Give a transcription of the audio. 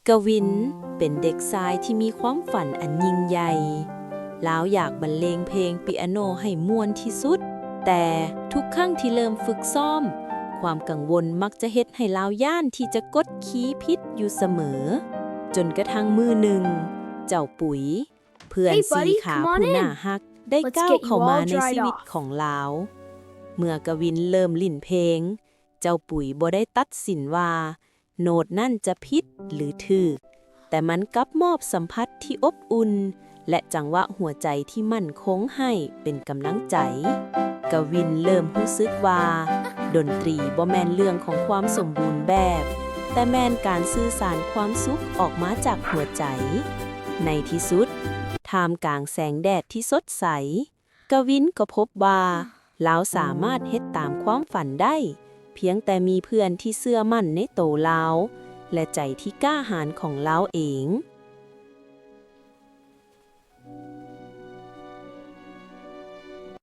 กวินเป็นเด็กชายที่มีความฝันอันยิ่งใหญ่ลาวอยากบรรเลงเพลงปิอาโนให้ม่วนที่สุดแต่ทุกครั้งที่เริ่มฝึกซ้อมความกังวลมักจะเฮ็ดให้ลาวย่านที่จะกดคีย์ผิดอยู่เสมอจนกระทั่งมือหนึ่งเจ้าปุ๋ยเพื่อน Hey สี buddy, ขา come on ผู้น่า in. ฮักได้ Let's ก้าว get เข้า you มา all ใน dried ชีวิต off. ของลาวเมื่อกวินเริ่มลิ่นเพลงเจ้าปุ๋ยบ่ได้ตัดสินว่าโน้ตนั่นจะผิดหรือถูกแต่มันกลับมอบสัมผัสที่อบอุ่นและจังหวะหัวใจที่มั่นคงให้เป็นกำลังใจกวินเริ่มรู้สึกว่าดนตรีบ่แม่นเรื่องของความสมบูรณ์แบบแต่แม่นการสื่อสารความสุขออกมาจากหัวใจในที่สุดท่ามกลางแสงแดดที่สดใสกวินก็พบว่าลาวสามารถเฮ็ดตามความฝันได้เพียงแต่มีเพื่อนที่เชื่อมั่นในโตลาวและใจที่กล้าหาญของลาวเอง